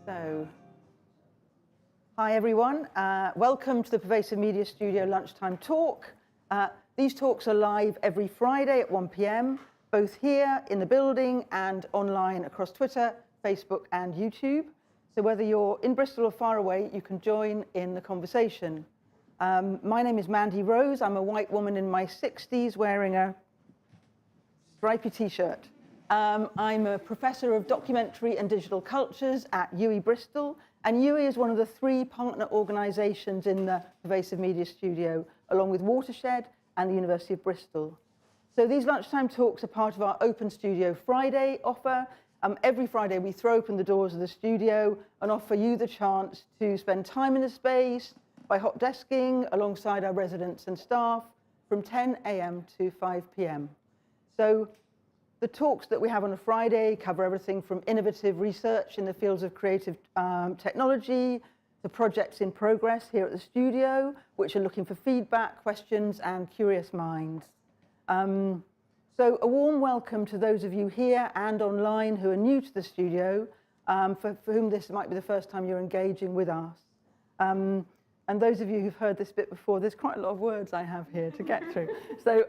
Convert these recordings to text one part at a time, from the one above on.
So, hi everyone. Welcome to the Pervasive Media Studio lunchtime talk. These talks are live every Friday at 1 p.m, both here in the building and online across Twitter, Facebook, and YouTube. So whether you're in Bristol or far away, you can join in the conversation. My name is Mandy Rose. I'm a white woman in my 60s wearing a stripy t-shirt. I'm a professor of documentary and digital cultures at UWE Bristol, and UWE is one of the 3 partner organisations in the Pervasive Media Studio, along with Watershed and the University of Bristol. So these lunchtime talks are part of our Open Studio Friday offer. Every Friday we throw open the doors of the studio and offer you the chance to spend time in the space by hot desking alongside our residents and staff from 10 a.m. to 5 p.m. So the talks that we have on a Friday cover everything from innovative research in the fields of creative technology to projects in progress here at the studio, which are looking for feedback, questions, and curious minds. So a warm welcome to those of you here and online who are new to the studio, for whom this might be the first time you're engaging with us. And those of you who've heard this bit before, there's quite a lot of words I have here to get through. So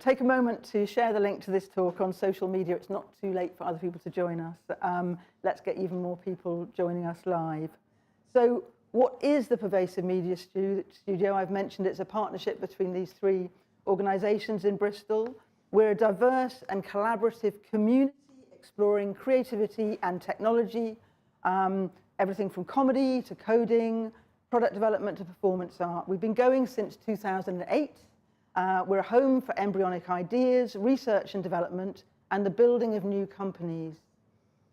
take a moment to share the link to this talk on social media. It's not too late for other people to join us. Let's get even more people joining us live. So what is the Pervasive Media Studio? I've mentioned it's a partnership between these 3 organisations in Bristol. We're a diverse and collaborative community exploring creativity and technology. Everything from comedy to coding, product development to performance art. We've been going since 2008. We're a home for embryonic ideas, research and development, and the building of new companies.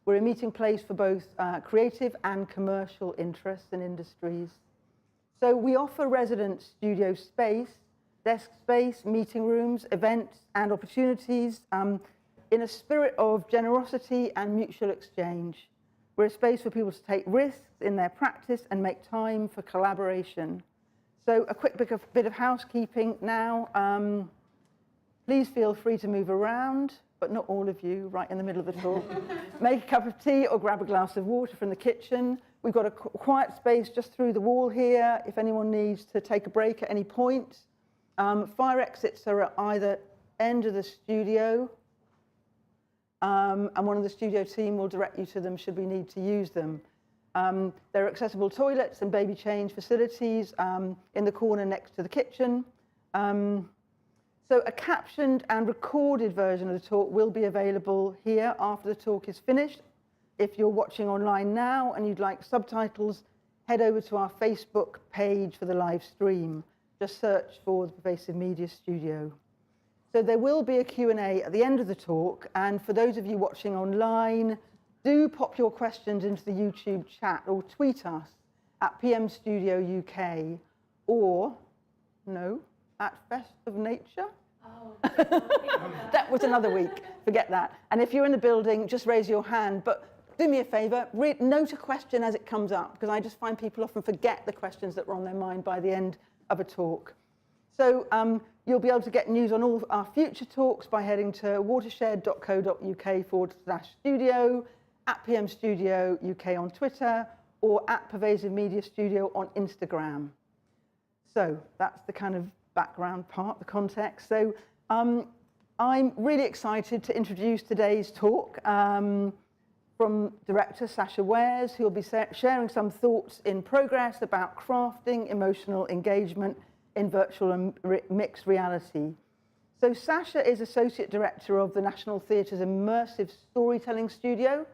We're a meeting place for both creative and commercial interests and industries. So we offer residents studio space, desk space, meeting rooms, events, and opportunities in a spirit of generosity and mutual exchange. We're a space for people to take risks in their practice and make time for collaboration. So a quick bit of housekeeping now. Please feel free to move around, but not all of you, right in the middle of the talk. Make a cup of tea or grab a glass of water from the kitchen. We've got a quiet space just through the wall here if anyone needs to take a break at any point. Fire exits are at either end of the studio. And one of the studio team will direct you to them should we need to use them. There are accessible toilets and baby change facilities in the corner next to the kitchen. So a captioned and recorded version of the talk will be available here after the talk is finished. If you're watching online now and you'd like subtitles, head over to our Facebook page for the live stream. Just search for the Pervasive Media Studio. So there will be a Q&A at the end of the talk, and for those of you watching online, do pop your questions into the YouTube chat or tweet us at PM Studio UK or, no, at Fest of Nature. Oh. That was another week, forget that. And if you're in the building, just raise your hand, but do me a favour, note a question as it comes up, because I just find people often forget the questions that were on their mind by the end of a talk. So you'll be able to get news on all our future talks by heading to watershed.co.uk/studio, at PM Studio UK on Twitter, or at Pervasive Media Studio on Instagram. So that's the kind of background part, the context. So I'm really excited to introduce today's talk from director Sacha Wares, who will be sharing some thoughts in progress about crafting emotional engagement in virtual and mixed reality. So Sacha is Associate Director of the National Theatre's Immersive Storytelling Studio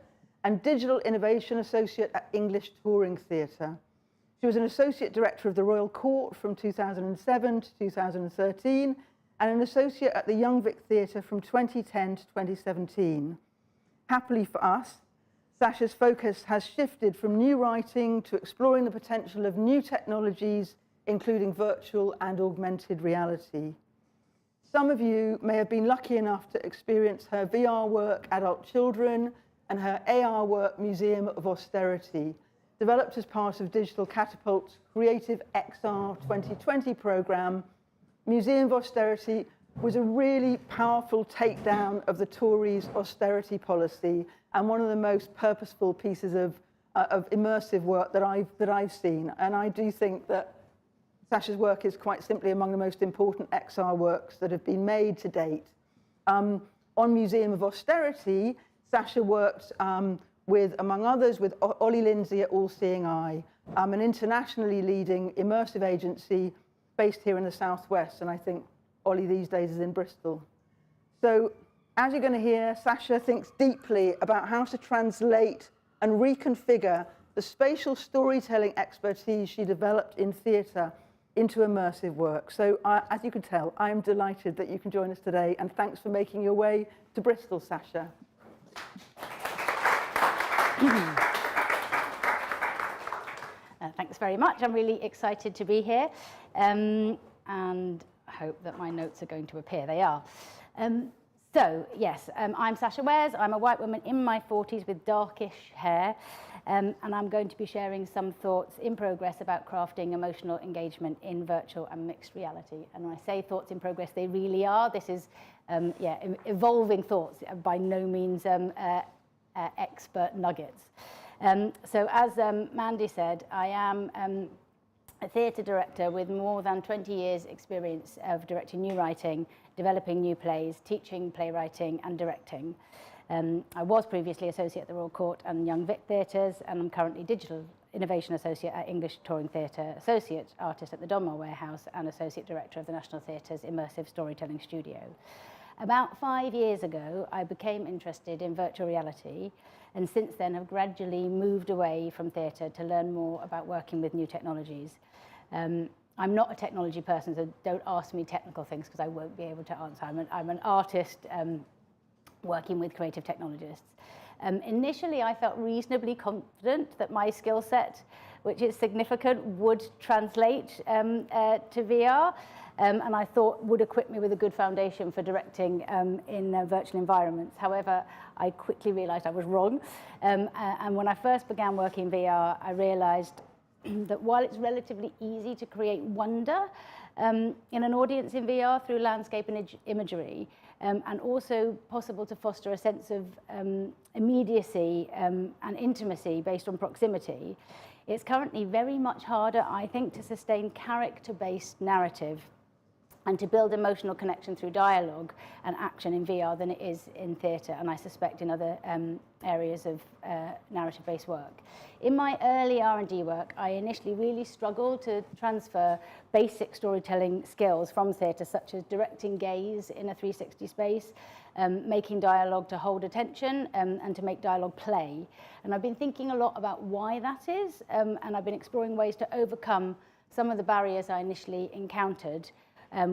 and Digital Innovation Associate at English Touring Theatre. She was an Associate Director of the Royal Court from 2007 to 2013 and an Associate at the Young Vic Theatre from 2010 to 2017. Happily for us, Sacha's focus has shifted from new writing to exploring the potential of new technologies including virtual and augmented reality. Some of you may have been lucky enough to experience her VR work, Adult Children, and her AR work, Museum of Austerity, developed as part of Digital Catapult's Creative XR 2020 program. Museum of Austerity was a really powerful takedown of the Tories' austerity policy, and one of the most purposeful pieces of immersive work that I've seen. And I do think that Sacha's work is quite simply among the most important XR works that have been made to date. On Museum of Austerity, Sacha worked with, among others, with Ollie Lindsay at All Seeing Eye, an internationally leading immersive agency based here in the Southwest, and I think Ollie these days is in Bristol. So, as you're going to hear, Sacha thinks deeply about how to translate and reconfigure the spatial storytelling expertise she developed in theatre into immersive work. So, as you can tell, I am delighted that you can join us today, and thanks for making your way to Bristol, Sacha. Thanks very much. I'm really excited to be here, and I hope that my notes are going to appear. They are. So, yes, I'm Sacha Wares. I'm a white woman in my 40s with darkish hair, and I'm going to be sharing some thoughts in progress about crafting emotional engagement in virtual and mixed reality. And when I say thoughts in progress, they really are. This is, evolving thoughts, by no means expert nuggets. So as Mandy said, I am a theatre director with more than 20 years experience of directing new writing, developing new plays, teaching playwriting and directing. I was previously associate at the Royal Court and Young Vic Theatres, and I'm currently digital innovation associate at English Touring Theatre, associate artist at the Donmar Warehouse, and associate director of the National Theatre's Immersive Storytelling Studio. About 5 years ago, I became interested in virtual reality, and since then have gradually moved away from theatre to learn more about working with new technologies. I'm not a technology person, so don't ask me technical things because I won't be able to answer. I'm an artist working with creative technologists. Initially, I felt reasonably confident that my skill set, which is significant, would translate to VR, and I thought would equip me with a good foundation for directing in virtual environments. However, I quickly realized I was wrong, and when I first began working in VR, I realized that while it's relatively easy to create wonder in an audience in VR through landscape and imagery, and also possible to foster a sense of immediacy and intimacy based on proximity, it's currently very much harder, I think, to sustain character-based narrative and to build emotional connection through dialogue and action in VR than it is in theatre, and I suspect in other areas of narrative-based work. In my early R&D work, I initially really struggled to transfer basic storytelling skills from theatre, such as directing gaze in a 360 space, making dialogue to hold attention, and to make dialogue play. And I've been thinking a lot about why that is, and I've been exploring ways to overcome some of the barriers I initially encountered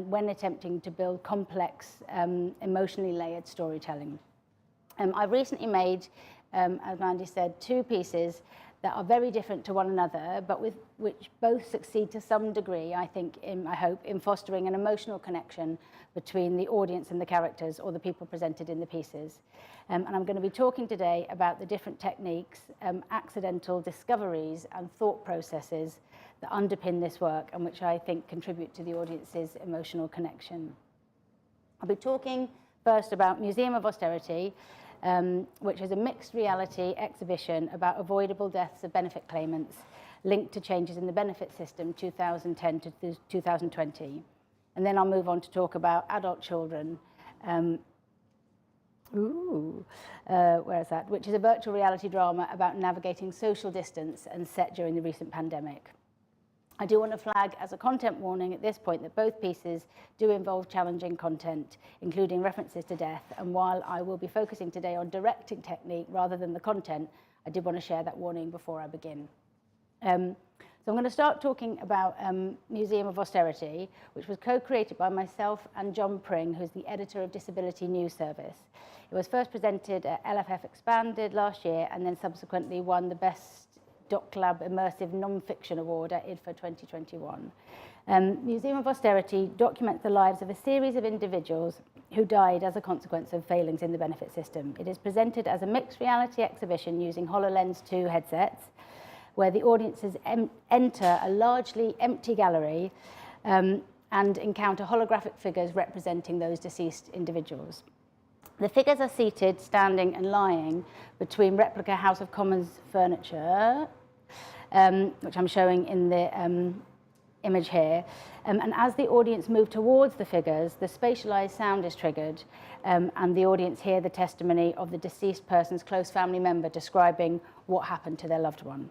when attempting to build complex, emotionally layered storytelling. I've recently made, as Mandy said, 2 pieces that are very different to one another, but with which both succeed to some degree, I think, I hope, in fostering an emotional connection between the audience and the characters, or the people presented in the pieces. And I'm going to be talking today about the different techniques, accidental discoveries and thought processes that underpin this work, and which I think contribute to the audience's emotional connection. I'll be talking first about Museum of Austerity, which is a mixed reality exhibition about avoidable deaths of benefit claimants linked to changes in the benefit system 2010 to 2020. And then I'll move on to talk about adult children, where is that? Which is a virtual reality drama about navigating social distance and set during the recent pandemic. I do want to flag as a content warning at this point that both pieces do involve challenging content, including references to death, and while I will be focusing today on directing technique rather than the content, I did want to share that warning before I begin. So I'm going to start talking about Museum of Austerity, which was co-created by myself and John Pring, who's the editor of Disability News Service. It was first presented at LFF Expanded last year, and then subsequently won the Best DocLab Immersive Non-Fiction Award at IDFA 2021. Museum of Austerity documents the lives of a series of individuals who died as a consequence of failings in the benefit system. It is presented as a mixed reality exhibition using HoloLens 2 headsets, where the audiences enter a largely empty gallery and encounter holographic figures representing those deceased individuals. The figures are seated, standing and lying between replica House of Commons furniture, which I'm showing in the image here. And as the audience move towards the figures, the spatialized sound is triggered, and the audience hear the testimony of the deceased person's close family member describing what happened to their loved one.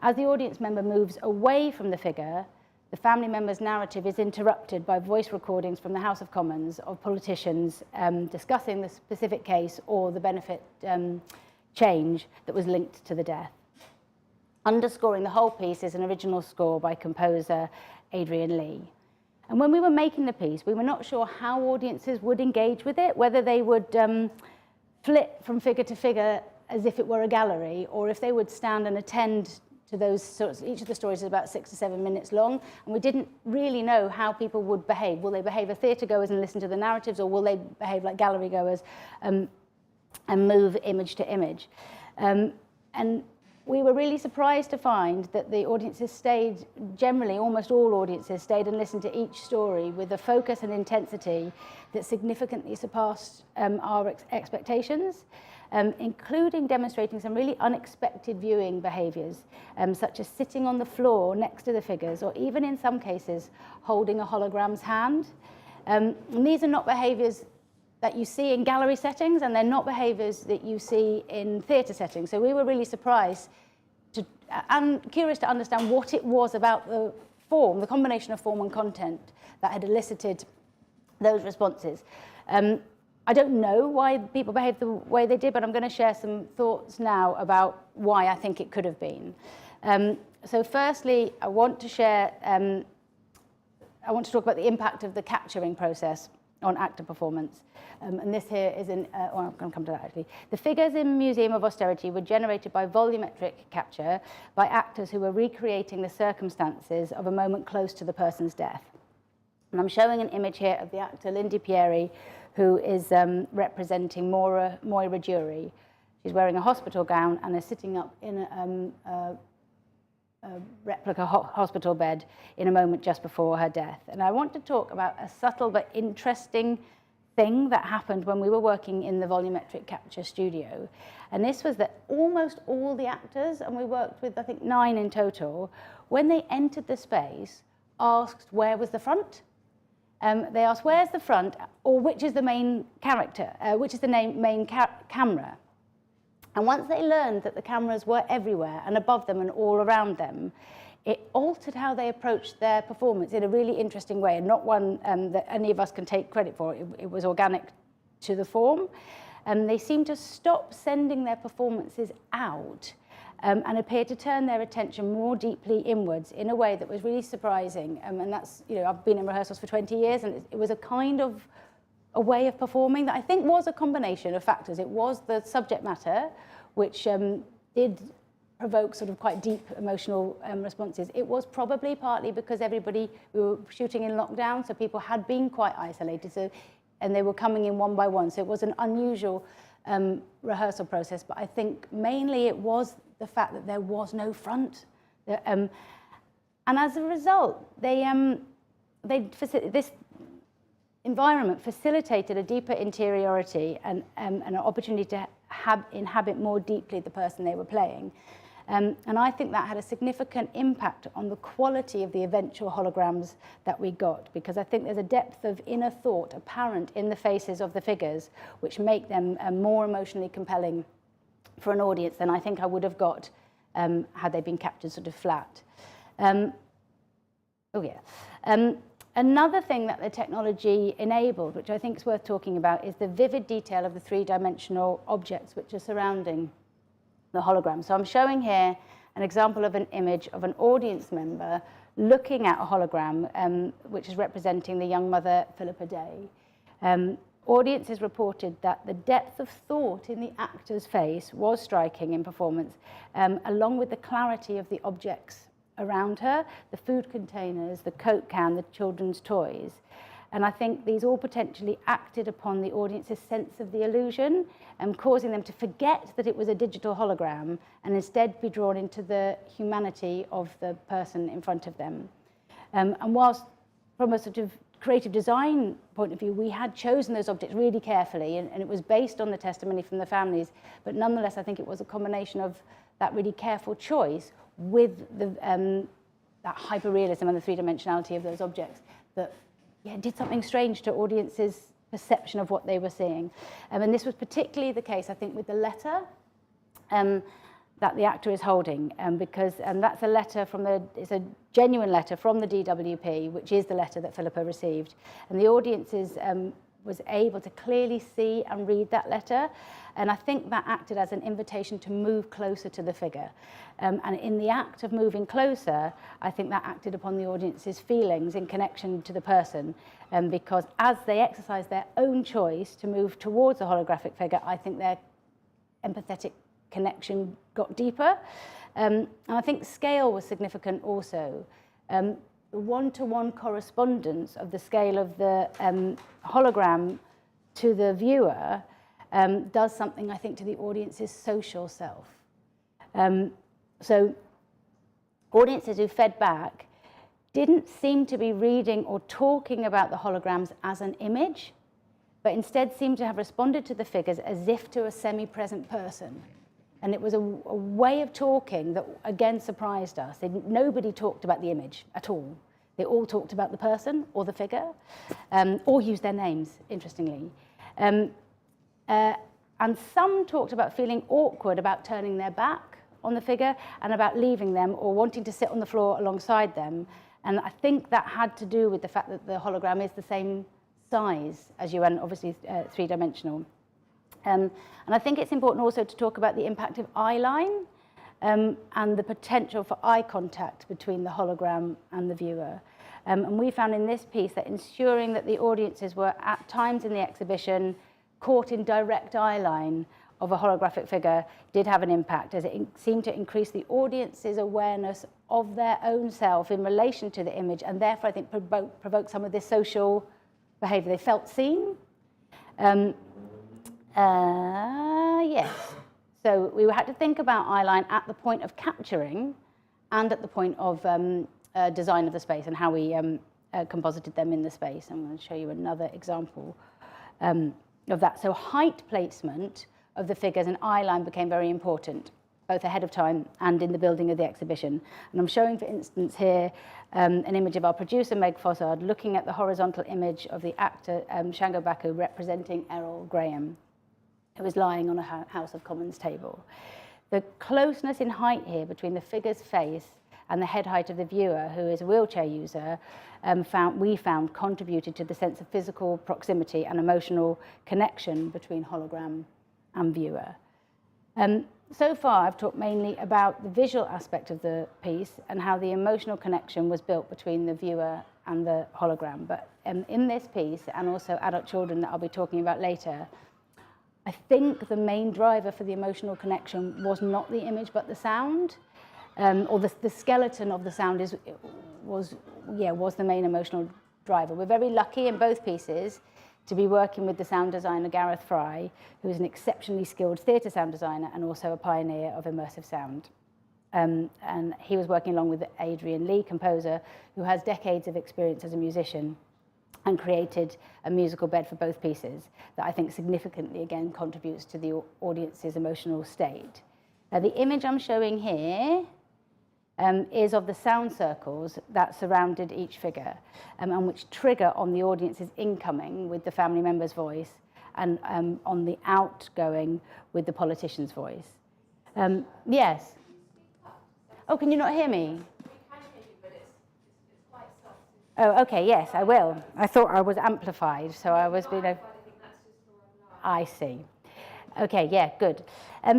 As the audience member moves away from the figure, the family member's narrative is interrupted by voice recordings from the House of Commons of politicians discussing the specific case or the benefit change that was linked to the death. Underscoring the whole piece is an original score by composer Adrian Lee. And when we were making the piece, we were not sure how audiences would engage with it, whether they would flip from figure to figure as if it were a gallery, or if they would stand and attend to those sorts. Each of the stories is about 6 to 7 minutes long, and we didn't really know how people would behave. Will they behave as theatre goers and listen to the narratives, or will they behave like gallery goers and move image to image? And we were really surprised to find that the audiences stayed, generally almost all audiences stayed and listened to each story with a focus and intensity that significantly surpassed our expectations, including demonstrating some really unexpected viewing behaviours, such as sitting on the floor next to the figures, or even in some cases holding a hologram's hand. And these are not behaviours that you see in gallery settings, and they're not behaviours that you see in theatre settings. So we were really surprised and curious to understand what it was about the form, the combination of form and content, that had elicited those responses. I don't know why people behaved the way they did, but I'm going to share some thoughts now about why I think it could have been. So firstly, I want to talk about the impact of the capturing process on actor performance. And this here is I'm going to come to that actually. The figures in Museum of Austerity were generated by volumetric capture by actors who were recreating the circumstances of a moment close to the person's death. And I'm showing an image here of the actor Lindy Pieri, who is representing Moira Jury. She's wearing a hospital gown and is sitting up in a replica hospital bed in a moment just before her death. And I want to talk about a subtle but interesting thing that happened when we were working in the volumetric capture studio. And this was that almost all the actors, and we worked with I think 9 in total, when they entered the space, asked where was the front. They asked where's the front, or which is the main character, which is the main camera. And once they learned that the cameras were everywhere and above them and all around them, it altered how they approached their performance in a really interesting way, and not one that any of us can take credit for. It was organic to the form. And they seemed to stop sending their performances out and appeared to turn their attention more deeply inwards in a way that was really surprising. And that's, I've been in rehearsals for 20 years, and it was a kind of a way of performing that I think was a combination of factors. It was the subject matter, which did provoke sort of quite deep emotional responses. It was probably partly because we were shooting in lockdown, so people had been quite isolated, and they were coming in one by one. So it was an unusual rehearsal process, but I think mainly it was the fact that there was no front. And as a result, this environment facilitated a deeper interiority and an opportunity to inhabit more deeply the person they were playing. And I think that had a significant impact on the quality of the eventual holograms that we got, because I think there's a depth of inner thought apparent in the faces of the figures which make them more emotionally compelling for an audience than I think I would have got had they been captured sort of flat. Another thing that the technology enabled, which I think is worth talking about, is the vivid detail of the three-dimensional objects which are surrounding the hologram. So I'm showing here an example of an image of an audience member looking at a hologram, which is representing the young mother, Philippa Day. Audiences reported that the depth of thought in the actor's face was striking in performance, along with the clarity of the objects around her, the food containers, the Coke can, the children's toys. And I think these all potentially acted upon the audience's sense of the illusion, causing them to forget that it was a digital hologram and instead be drawn into the humanity of the person in front of them. And whilst from a sort of creative design point of view, we had chosen those objects really carefully, and it was based on the testimony from the families, but nonetheless, I think it was a combination of that really careful choice with the, that hyperrealism and the three-dimensionality of those objects that did something strange to audiences' perception of what they were seeing. And this was particularly the case, I think, with the letter that the actor is holding, because that's a letter from it's a genuine letter from the DWP, which is the letter that Philippa received. And the audiences was able to clearly see and read that letter. And I think that acted as an invitation to move closer to the figure. And in the act of moving closer, I think that acted upon the audience's feelings in connection to the person. Because as they exercised their own choice to move towards a holographic figure, I think their empathetic connection got deeper. And I think scale was significant also. The one-to-one correspondence of the scale of the hologram to the viewer does something, I think, to the audience's social self. So audiences who fed back didn't seem to be reading or talking about the holograms as an image, but instead seemed to have responded to the figures as if to a semi-present person. And it was a way of talking that, again, surprised us. Nobody talked about the image at all. They all talked about the person or the figure, or used their names, interestingly. And some talked about feeling awkward about turning their back on the figure and about leaving them or wanting to sit on the floor alongside them. And I think that had to do with the fact that the hologram is the same size as you, and obviously three-dimensional. And I think it's important also to talk about the impact of eye line and the potential for eye contact between the hologram and the viewer. And we found in this piece that ensuring that the audiences were at times in the exhibition caught in direct eye line of a holographic figure did have an impact, as it seemed to increase the audience's awareness of their own self in relation to the image, and therefore I think provoked some of this social behaviour. They felt seen. Yes. So we had to think about eyeline at the point of capturing and at the point of design of the space and how we composited them in the space. I'm going to show you another example of that. So height placement of the figures and eyeline became very important, both ahead of time and in the building of the exhibition. And I'm showing, for instance, here an image of our producer, Meg Fossard, looking at the horizontal image of the actor, Shango Baku, representing Errol Graham, who was lying on a House of Commons table. The closeness in height here between the figure's face and the head height of the viewer, who is a wheelchair user, we found contributed to the sense of physical proximity and emotional connection between hologram and viewer. So far, I've talked mainly about the visual aspect of the piece and how the emotional connection was built between the viewer and the hologram. But in this piece, and also adult children that I'll be talking about later, I think the main driver for the emotional connection was not the image, but the sound, or the skeleton of the sound was the main emotional driver. We're very lucky in both pieces to be working with the sound designer Gareth Fry, who is an exceptionally skilled theatre sound designer and also a pioneer of immersive sound. And he was working along with Adrian Lee, composer, who has decades of experience as a musician, and created a musical bed for both pieces that I think significantly, again, contributes to the audience's emotional state. Now, the image I'm showing here is of the sound circles that surrounded each figure and which trigger on the audience's incoming with the family member's voice and on the outgoing with the politician's voice. Yes? Oh, can you not hear me? Oh, okay, yes, I will. I thought I was amplified, so I was being... I see. Okay, yeah, good.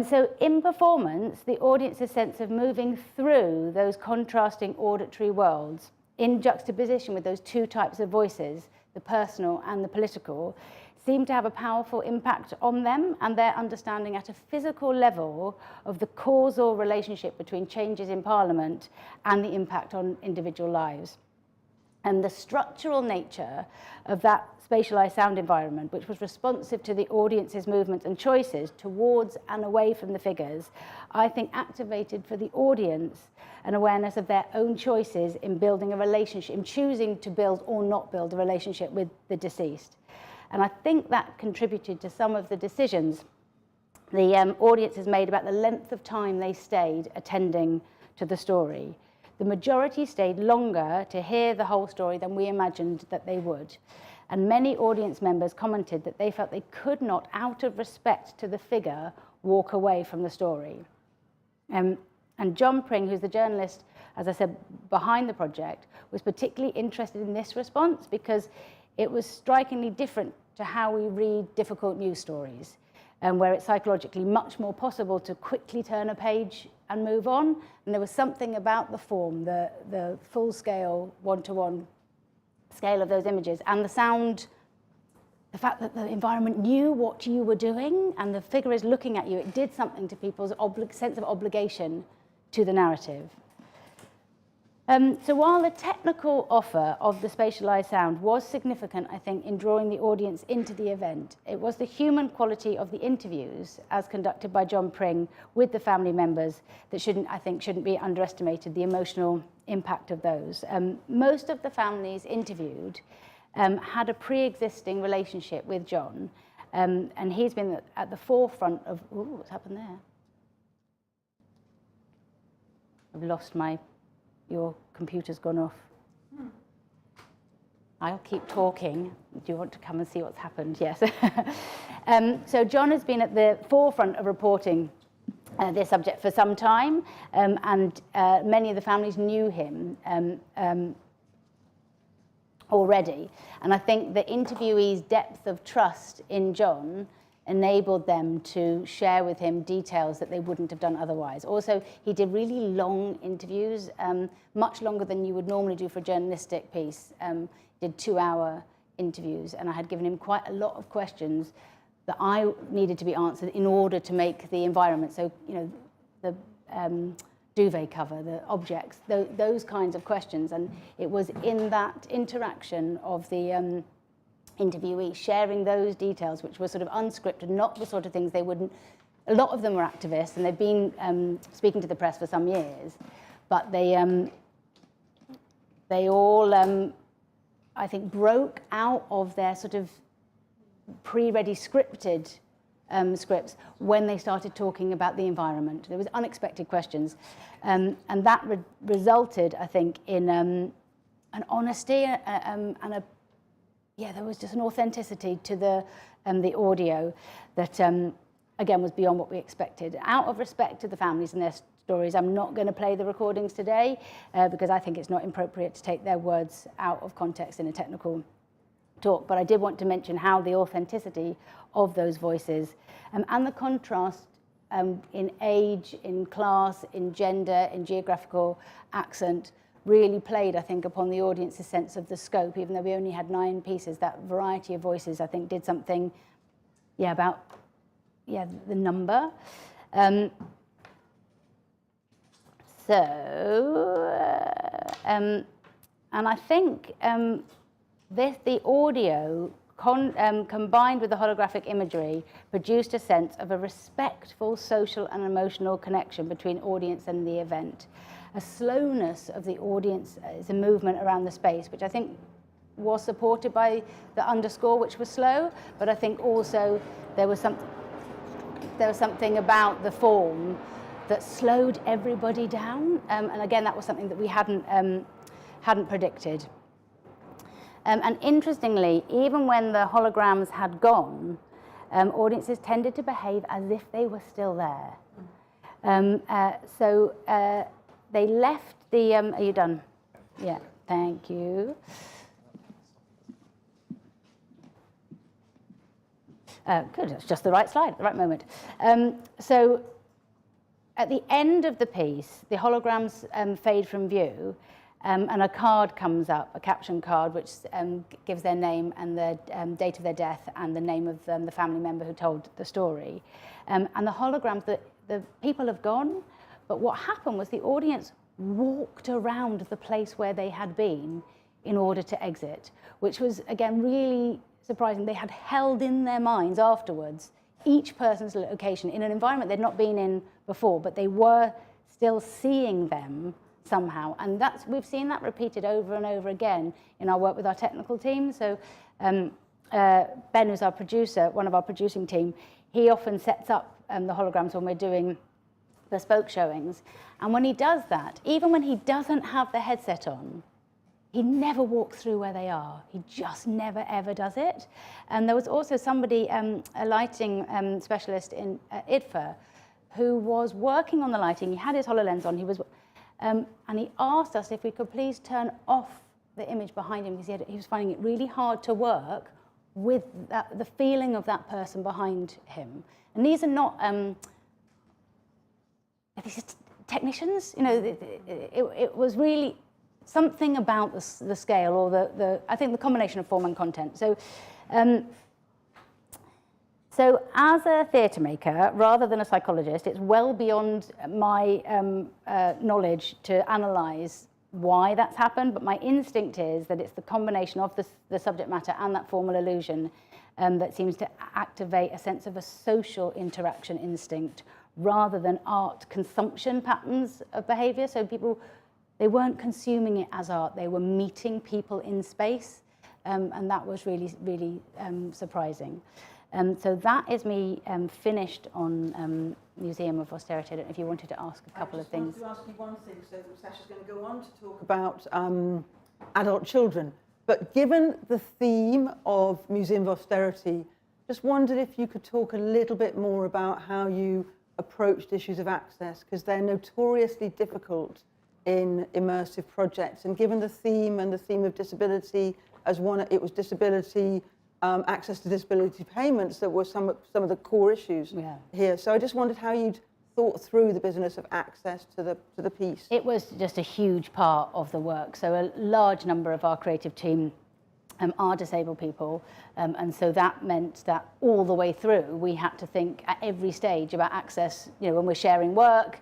So in performance, the audience's sense of moving through those contrasting auditory worlds in juxtaposition with those two types of voices, the personal and the political, seemed to have a powerful impact on them and their understanding at a physical level of the causal relationship between changes in Parliament and the impact on individual lives. And the structural nature of that spatialized sound environment, which was responsive to the audience's movements and choices towards and away from the figures, I think activated for the audience an awareness of their own choices in building a relationship, in choosing to build or not build a relationship with the deceased. And I think that contributed to some of the decisions the audience has made about the length of time they stayed attending to the story. The majority stayed longer to hear the whole story than we imagined that they would. And many audience members commented that they felt they could not, out of respect to the figure, walk away from the story. And John Pring, who's the journalist, as I said, behind the project, was particularly interested in this response because it was strikingly different to how we read difficult news stories, where it's psychologically much more possible to quickly turn a page and move on. And there was something about the form, the full-scale, one-to-one scale of those images, and the sound, the fact that the environment knew what you were doing and the figure is looking at you, it did something to people's sense of obligation to the narrative. So while the technical offer of the spatialized sound was significant, I think, in drawing the audience into the event, it was the human quality of the interviews, as conducted by John Pring with the family members, that shouldn't be underestimated, the emotional impact of those. Most of the families interviewed had a pre-existing relationship with John, and he's been at the forefront of, ooh, what's happened there? I've lost your computer's gone off. I'll keep talking. Do you want to come and see what's happened? Yes. So John has been at the forefront of reporting this subject for some time, and many of the families knew him already. And I think the interviewees' depth of trust in John enabled them to share with him details that they wouldn't have done otherwise. Also, he did really long interviews, much longer than you would normally do for a journalistic piece. Did 2-hour interviews, and I had given him quite a lot of questions that I needed to be answered in order to make the environment. So, you know, the duvet cover, the objects, those kinds of questions. And it was in that interaction of the interviewee sharing those details, which were sort of unscripted, not the sort of things they wouldn't. A lot of them were activists, and they've been speaking to the press for some years, but they all, I think, broke out of their sort of pre-ready scripted scripts when they started talking about the environment. There was unexpected questions, and that resulted, I think, in an honesty and a there was just an authenticity to the audio that, again, was beyond what we expected. Out of respect to the families and their stories, I'm not going to play the recordings today because I think it's not appropriate to take their words out of context in a technical talk. But I did want to mention how the authenticity of those voices and the contrast in age, in class, in gender, in geographical accent really played, I think, upon the audience's sense of the scope. Even though we only had 9 pieces, that variety of voices, I think, did something, about the number. And I think the audio combined with the holographic imagery produced a sense of a respectful social and emotional connection between audience and the event. A slowness of the audience is a movement around the space, which I think was supported by the underscore, which was slow, but I think also there was something about the form that slowed everybody down, and again, that was something that we hadn't predicted. And interestingly, even when the holograms had gone, audiences tended to behave as if they were still there. They left the, are you done? Yeah, thank you. Good, it's just the right slide at the right moment. So at the end of the piece, the holograms fade from view, and a card comes up, a caption card, which gives their name and the date of their death and the name of the family member who told the story. And the holograms, the people have gone, but what happened was the audience walked around the place where they had been in order to exit, which was, again, really surprising. They had held in their minds afterwards each person's location in an environment they'd not been in before, but they were still seeing them somehow. And we've seen that repeated over and over again in our work with our technical team. So Ben, who's our producer, one of our producing team, he often sets up the holograms when we're doing bespoke showings. And when he does that, even when he doesn't have the headset on, he never walks through where they are. He just never, ever does it. And there was also somebody, a lighting specialist in IDFA, who was working on the lighting. He had his HoloLens on. He was, and he asked us if we could please turn off the image behind him, because he was finding it really hard to work with the feeling of that person behind him. And these are not these are technicians. You know, it was really something about the scale, or I think the combination of form and content. So, so as a theatre maker, rather than a psychologist, it's well beyond my knowledge to analyse why that's happened, but my instinct is that it's the combination of the subject matter and that formal illusion that seems to activate a sense of a social interaction instinct rather than art consumption patterns of behaviour. So people, they weren't consuming it as art, they were meeting people in space, and that was really, really surprising. So that is me finished on Museum of Austerity. I don't know if you wanted to ask a couple of things. I just wanted to ask you one thing. So Sacha's going to go on to talk about adult children. But given the theme of Museum of Austerity, just wondered if you could talk a little bit more about how you approached issues of access, because they're notoriously difficult in immersive projects. And given the theme and the theme of disability as one, it was disability, access to disability payments that were some of the core issues here. So I just wondered how you'd thought through the business of access to the piece. It was just a huge part of the work. So a large number of our creative team are disabled people, and so that meant that all the way through we had to think at every stage about access. You know, when we're sharing work,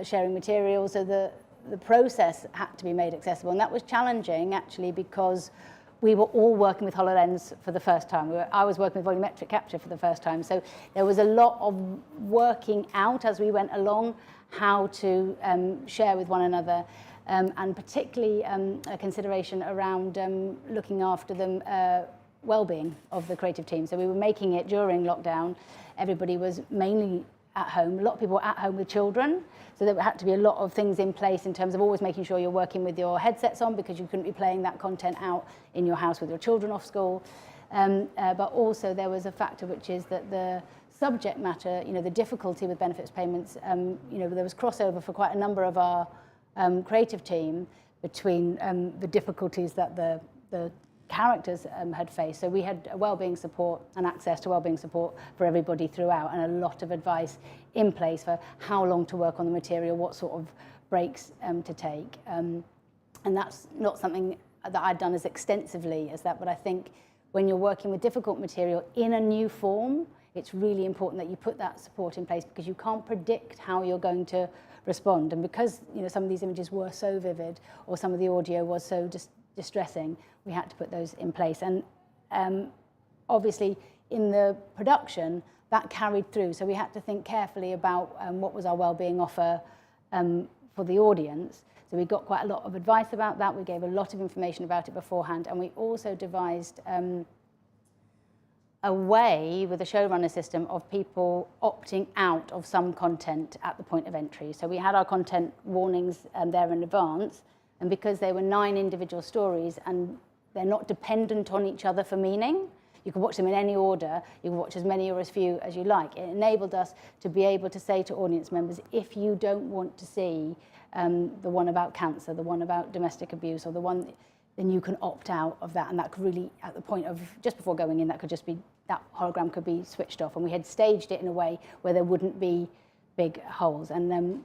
sharing materials, so the process had to be made accessible, and that was challenging actually because we were all working with HoloLens for the first time. I was working with volumetric capture for the first time. So there was a lot of working out as we went along how to share with one another, and particularly a consideration around looking after the well-being of the creative team. So we were making it during lockdown. Everybody was mainly at home. A lot of people were at home with children. So there had to be a lot of things in place in terms of always making sure you're working with your headsets on, because you couldn't be playing that content out in your house with your children off school. But also there was a factor which is that the subject matter, you know, the difficulty with benefits payments, you know, there was crossover for quite a number of our creative team between the difficulties that the characters had faced. So we had wellbeing support and access to wellbeing support for everybody throughout, and a lot of advice in place for how long to work on the material, what sort of breaks to take. And that's not something that I'd done as extensively as that, but I think when you're working with difficult material in a new form, it's really important that you put that support in place, because you can't predict how you're going to respond. And because, you know, some of these images were so vivid, or some of the audio was so distressing, we had to put those in place. And obviously in the production that carried through, so we had to think carefully about what was our wellbeing offer for the audience. So we got quite a lot of advice about that. We gave a lot of information about it beforehand, and we also devised a way with the showrunner system of people opting out of some content at the point of entry. So we had our content warnings there in advance, and because they were 9 individual stories and they're not dependent on each other for meaning, you can watch them in any order, you can watch as many or as few as you like. It enabled us to be able to say to audience members, if you don't want to see the one about cancer, the one about domestic abuse, or the one, then you can opt out of that. And that could really, at the point of, just before going in, that could just be, that hologram could be switched off. And we had staged it in a way where there wouldn't be big holes. And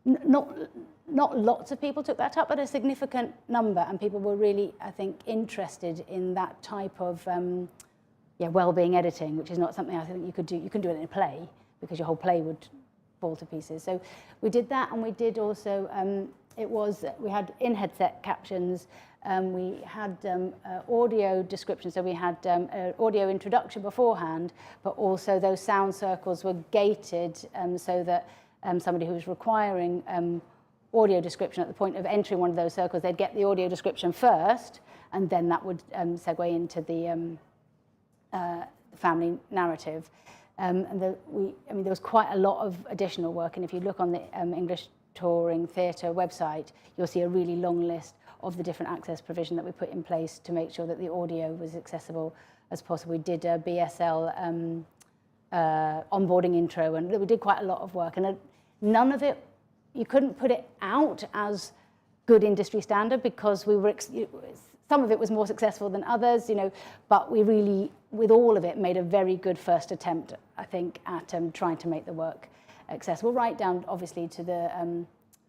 not lots of people took that up, but a significant number, and people were really, I think, interested in that type of well-being editing, which is not something I think you could do. You can do it in a play, because your whole play would fall to pieces. So we did that, and we did also we had in-headset captions, we had audio description, so we had audio introduction beforehand, but also those sound circles were gated so that somebody who was requiring audio description at the point of entering one of those circles, they'd get the audio description first, and then that would segue into the family narrative. There was quite a lot of additional work, and if you look on the English Touring Theatre website, you'll see a really long list of the different access provision that we put in place to make sure that the audio was accessible as possible. We did a BSL onboarding intro, and we did quite a lot of work, and none of it, you couldn't put it out as good industry standard because we were, some of it was more successful than others, but we really, with all of it, made a very good first attempt, I think, at trying to make the work accessible, right down, obviously, to the,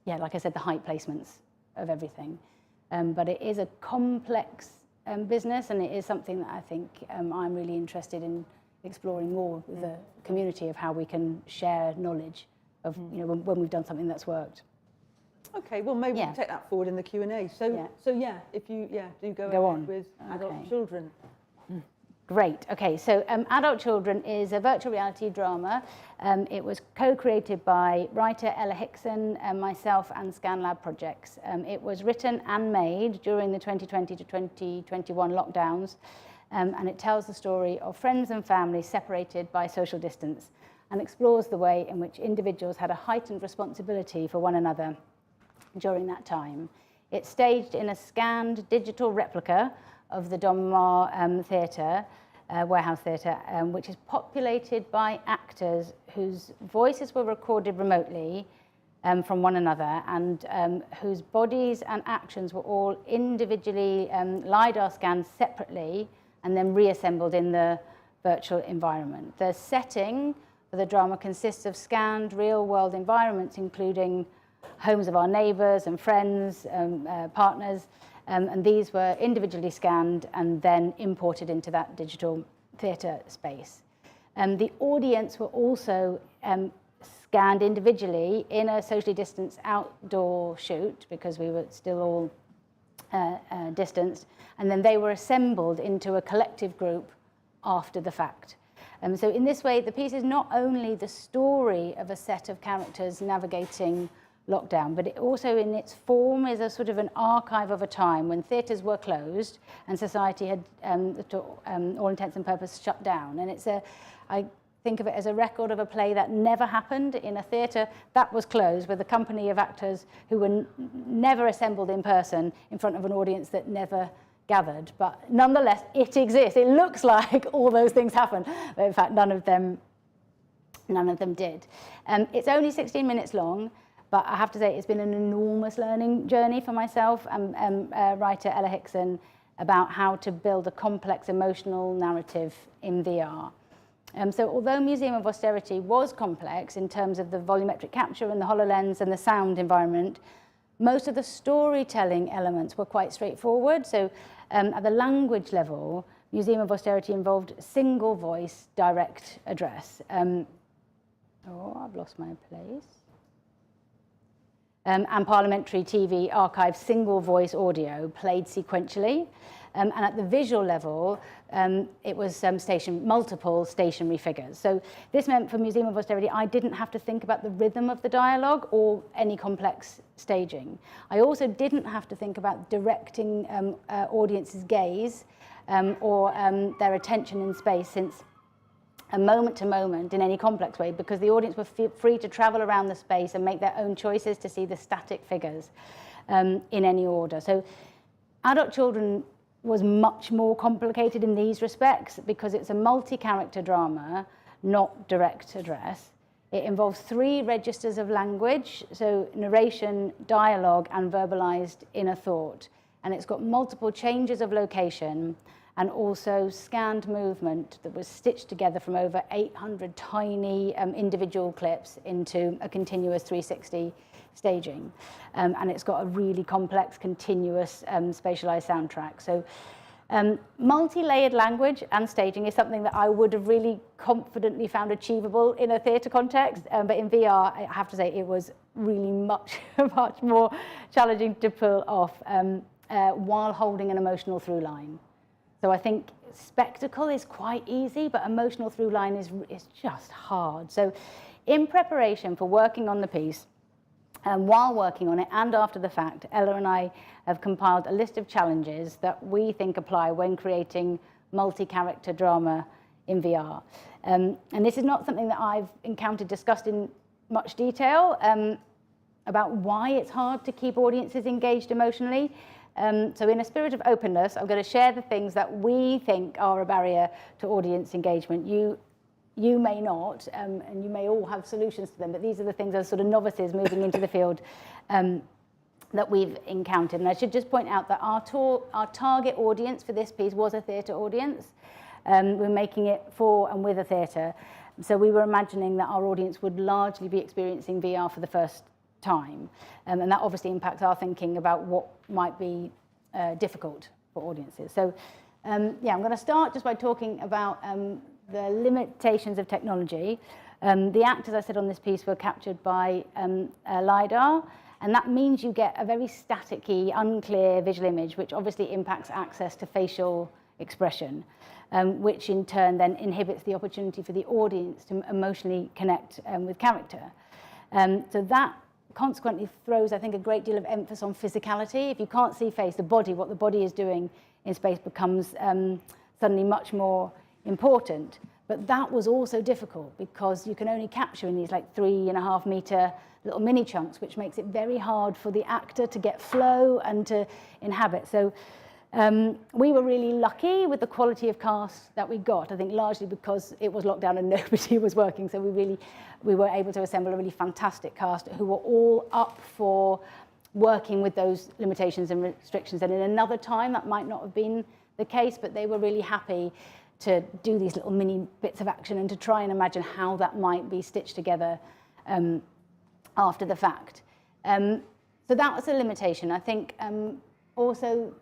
like I said, the height placements of everything. But it is a complex business, and it is something that I think I'm really interested in exploring more with the community of how we can share knowledge of, when we've done something that's worked. Okay, well, maybe we can take that forward in the Q&A. So if you, do go ahead on with adult children. Great. Okay, so Adult Children is a virtual reality drama. It was co-created by writer Ella Hickson, myself, and ScanLAB projects. It was written and made during the 2020 to 2021 lockdowns, and it tells the story of friends and family separated by social distance and explores the way in which individuals had a heightened responsibility for one another during that time. It's staged in a scanned digital replica of the Donmar Warehouse Theatre, which is populated by actors whose voices were recorded remotely from one another, and whose bodies and actions were all individually LiDAR scanned separately and then reassembled in the virtual environment. The setting for the drama consists of scanned real-world environments, including homes of our neighbours and friends, partners, and these were individually scanned and then imported into that digital theatre space. The audience were also scanned individually in a socially distanced outdoor shoot, because we were still all distanced, and then they were assembled into a collective group after the fact. So in this way, the piece is not only the story of a set of characters navigating lockdown, but it also in its form is a sort of an archive of a time when theatres were closed and society had, to all intents and purposes, shut down. And I think of it as a record of a play that never happened in a theatre that was closed, with a company of actors who were never assembled in person in front of an audience that never gathered. But nonetheless, it exists. It looks like all those things happened, but in fact, none of them did. It's only 16 minutes long. But I have to say, it's been an enormous learning journey for myself and writer Ella Hickson about how to build a complex emotional narrative in VR. So although Museum of Austerity was complex in terms of the volumetric capture and the HoloLens and the sound environment, most of the storytelling elements were quite straightforward. So at the language level, Museum of Austerity involved single voice direct address. I've lost my place. And parliamentary TV archive single voice audio played sequentially. And at the visual level, it was multiple stationary figures. So this meant for Museum of Austerity, I didn't have to think about the rhythm of the dialogue or any complex staging. I also didn't have to think about directing audience's gaze or their attention in space, since a moment to moment in any complex way, because the audience were free to travel around the space and make their own choices to see the static figures in any order. So Adult Children was much more complicated in these respects because it's a multi-character drama, not direct address. It involves 3 registers of language, so narration, dialogue, and verbalized inner thought. And it's got multiple changes of location and also scanned movement that was stitched together from over 800 tiny individual clips into a continuous 360 staging. And it's got a really complex, continuous spatialized soundtrack. So Multi-layered language and staging is something that I would have really confidently found achievable in a theatre context, but in VR, I have to say, it was really much more challenging to pull off while holding an emotional through line. So I think spectacle is quite easy, but emotional through line is just hard. So in preparation for working on the piece, while working on it and after the fact, Ella and I have compiled a list of challenges that we think apply when creating multi-character drama in VR. And this is not something that I've encountered discussed in much detail about why it's hard to keep audiences engaged emotionally. So in a spirit of openness, I'm going to share the things that we think are a barrier to audience engagement. You may not, and you may all have solutions to them, but these are the things as sort of novices moving into the field that we've encountered. And I should just point out that our target audience for this piece was a theatre audience. We're making it for and with a theatre. So we were imagining that our audience would largely be experiencing VR for the first time. And that obviously impacts our thinking about what might be difficult for audiences. So yeah, I'm going to start just by talking about the limitations of technology. The actors I said on this piece were captured by LiDAR, and that means you get a very staticky, unclear visual image, which obviously impacts access to facial expression, which in turn then inhibits the opportunity for the audience to emotionally connect with character. So that consequently throws, I think, a great deal of emphasis on physicality. If you can't see face, the body, what the body is doing in space becomes suddenly much more important. But that was also difficult because you can only capture in these like 3.5 meter little mini chunks, which makes it very hard for the actor to get flow and to inhabit. So we were really lucky with the quality of cast that we got, I think largely because it was lockdown and nobody was working. So we were able to assemble a really fantastic cast who were all up for working with those limitations and restrictions. And in another time, that might not have been the case, but they were really happy to do these little mini bits of action and to try and imagine how that might be stitched together after the fact. So that was a limitation. I think also,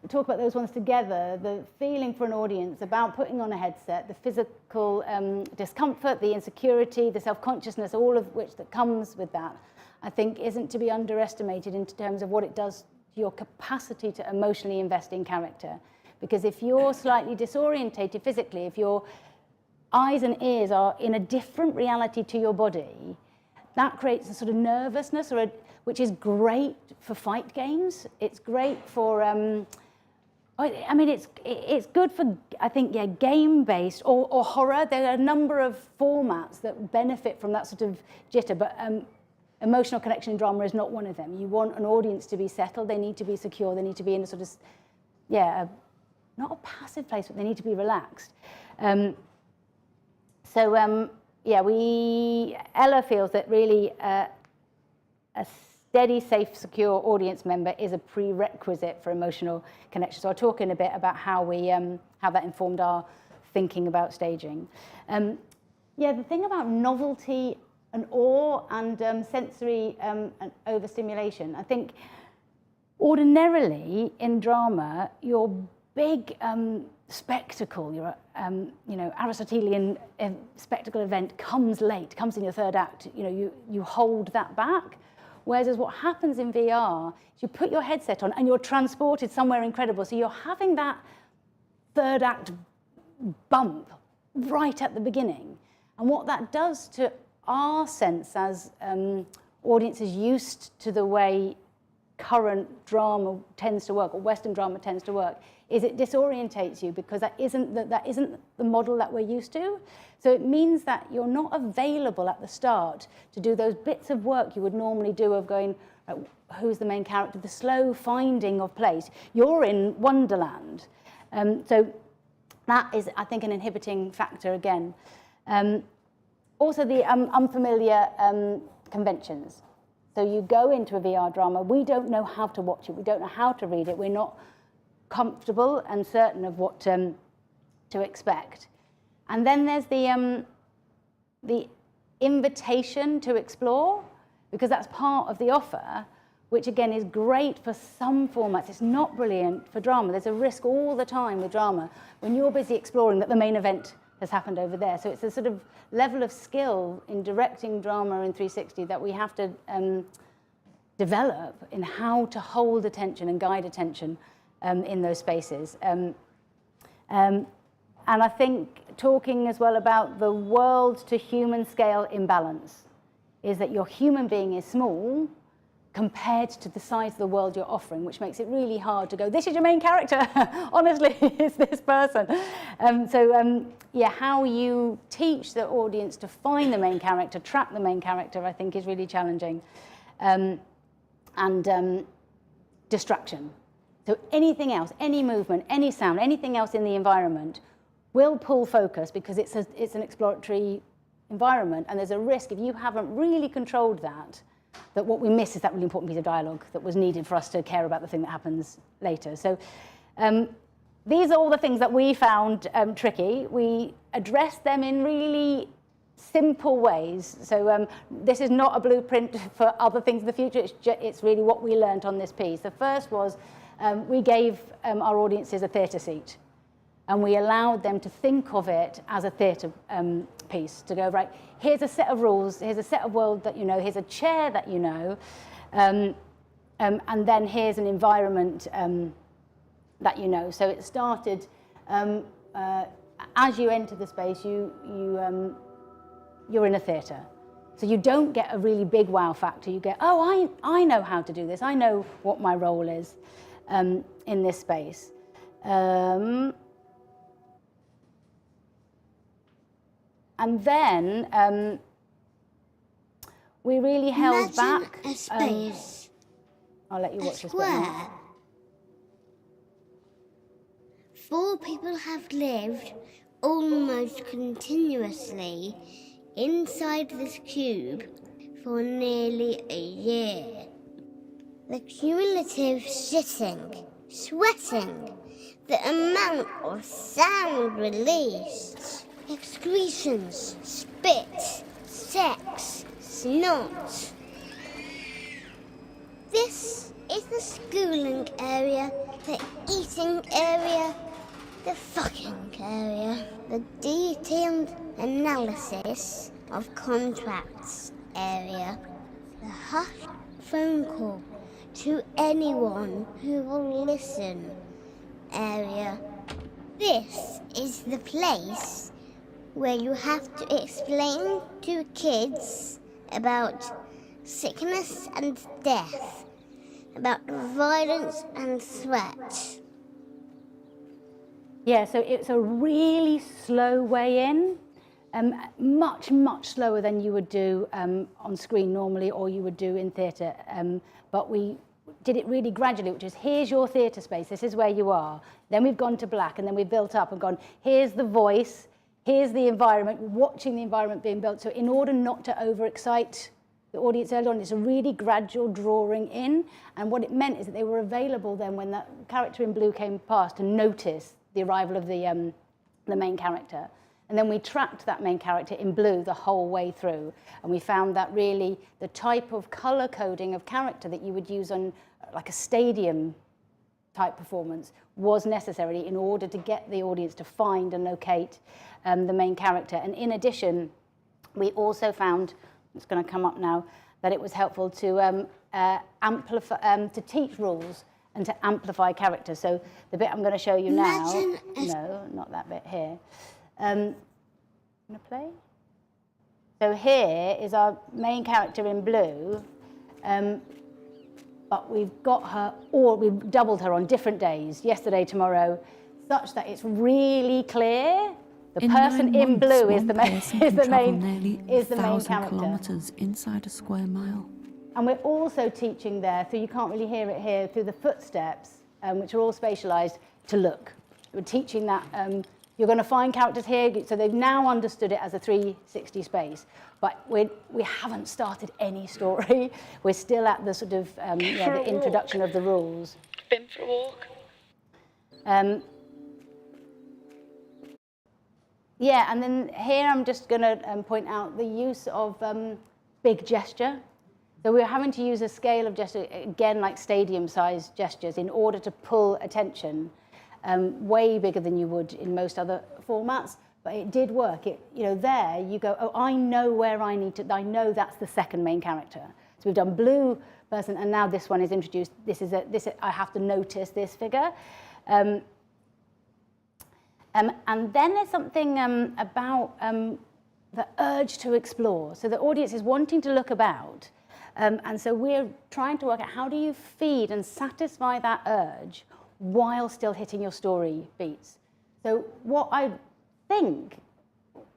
talk about those ones together, the feeling for an audience about putting on a headset, the physical discomfort, the insecurity, the self-consciousness, all of which that comes with that, I think isn't to be underestimated in terms of what it does to your capacity to emotionally invest in character. Because if you're slightly disorientated physically, if your eyes and ears are in a different reality to your body, that creates a sort of nervousness, which is great for fight games. It's great for, I mean, it's good for, I think, yeah, game-based or horror. There are a number of formats that benefit from that sort of jitter, but emotional connection in drama is not one of them. You want an audience to be settled. They need to be secure. They need to be in a sort of, yeah, not a passive place, but they need to be relaxed. Yeah, Ella feels that really a steady, safe, secure audience member is a prerequisite for emotional connection. So I'll talk in a bit about how that informed our thinking about staging. Yeah, the thing about novelty and awe and sensory and overstimulation, I think ordinarily in drama, your big spectacle, your Aristotelian spectacle event comes late, comes in your third act. You hold that back. Whereas what happens in VR is you put your headset on and you're transported somewhere incredible. So you're having that third act bump right at the beginning. And what that does to our sense as audiences used to the way current drama tends to work, or Western drama tends to work, is it disorientates you because that isn't the model that we're used to. So it means that you're not available at the start to do those bits of work you would normally do of going, who's the main character, the slow finding of place. You're in Wonderland. So that is, I think, an inhibiting factor again. Also the unfamiliar conventions. So you go into a VR drama, we don't know how to watch it, we don't know how to read it, we're not comfortable and certain of what to expect. And then there's the invitation to explore, because that's part of the offer, which again is great for some formats. It's not brilliant for drama. There's a risk all the time with drama when you're busy exploring that the main event has happened over there. So it's a sort of level of skill in directing drama in 360 that we have to develop in how to hold attention and guide attention in those spaces. And I think talking as well about the world to human scale imbalance is that your human being is small compared to the size of the world you're offering, which makes it really hard to go, this is your main character, honestly, it's this person. Yeah, how you teach the audience to find the main character, track the main character, I think is really challenging. Distraction. So anything else, any movement, any sound, anything else in the environment will pull focus because it's an exploratory environment, and there's a risk if you haven't really controlled that what we miss is that really important piece of dialogue that was needed for us to care about the thing that happens later. So these are all the things that we found tricky. We addressed them in really simple ways. So this is not a blueprint for other things in the future. It's really what we learned on this piece. The first was we gave our audiences a theatre seat, and we allowed them to think of it as a theatre piece, to go, right, here's a set of rules, here's a set of world that you know, here's a chair that you know, and then here's an environment that you know. So it started, as you enter the space, you're in a theatre. So you don't get a really big wow factor. You get, oh, I know how to do this. I know what my role is in this space. And then we really held back. A space. I'll let you watch this bit. Square. 4 people have lived almost continuously inside this cube for nearly a year. The cumulative sitting, sweating, the amount of sound released, excretions, spit, sex, snot. This is the schooling area, the eating area, the fucking area, the detailed analysis of contracts area, the hushed phone call to anyone who will listen area. This is the place where you have to explain to kids about sickness and death, about violence and threat. Yeah, so it's a really slow way in, much, much slower than you would do on screen normally or you would do in theatre. But we did it really gradually, which is, here's your theatre space, this is where you are. Then we've gone to black, and then we've built up and gone, here's the voice, here's the environment, watching the environment being built. So in order not to overexcite the audience early on, it's a really gradual drawing in. And what it meant is that they were available then when that character in blue came past to notice the arrival of the main character. And then we tracked that main character in blue the whole way through. And we found that really the type of colour coding of character that you would use on like a stadium type performance was necessary in order to get the audience to find and locate the main character. And in addition, we also found, it's going to come up now, that it was helpful to amplify, to teach rules and to amplify characters. So the bit I'm going to show you now, no, not that bit here. I'm going to play. So here is our main character in blue, but we've got her, or we've doubled her on different days, yesterday, tomorrow, such that it's really clear the person in blue is the main character. Kilometers inside a square mile. And we're also teaching there, so you can't really hear it here, through the footsteps, which are all spatialized, to look. We're teaching that you're going to find characters here, so they've now understood it as a 360 space. But we haven't started any story. We're still at the sort of the introduction of the rules. Been for a walk. Yeah, and then here I'm just going to point out the use of big gesture. So we're having to use a scale of gesture, again, like stadium-sized gestures, in order to pull attention, way bigger than you would in most other formats. But it did work. There you go, oh, I know where I need to, I know that's the second main character. So we've done blue person, and now this one is introduced. I have to notice this figure. And then there's something about the urge to explore. So the audience is wanting to look about. And so we're trying to work out, how do you feed and satisfy that urge while still hitting your story beats? So what I think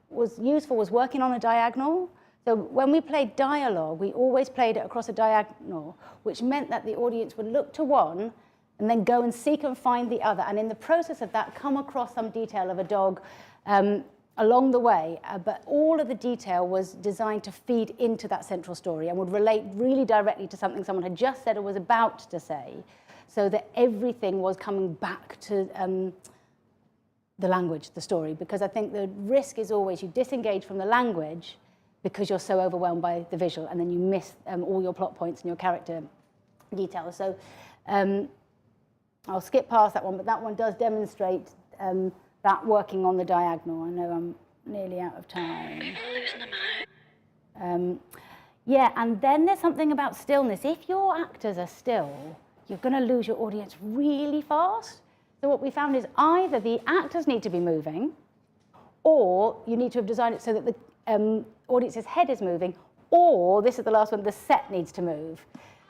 was useful was working on a diagonal. So when we played dialogue, we always played it across a diagonal, which meant that the audience would look to one and then go and seek and find the other. And in the process of that, come across some detail of a dog along the way. But all of the detail was designed to feed into that central story and would relate really directly to something someone had just said or was about to say, so that everything was coming back to the language, the story. Because I think the risk is always you disengage from the language because you're so overwhelmed by the visual, and then you miss all your plot points and your character details. So I'll skip past that one, but that one does demonstrate that working on the diagonal. I know I'm nearly out of time. Yeah, and then there's something about stillness. If your actors are still, you're going to lose your audience really fast. So what we found is either the actors need to be moving, or you need to have designed it so that the audience's head is moving, or, this is the last one, the set needs to move.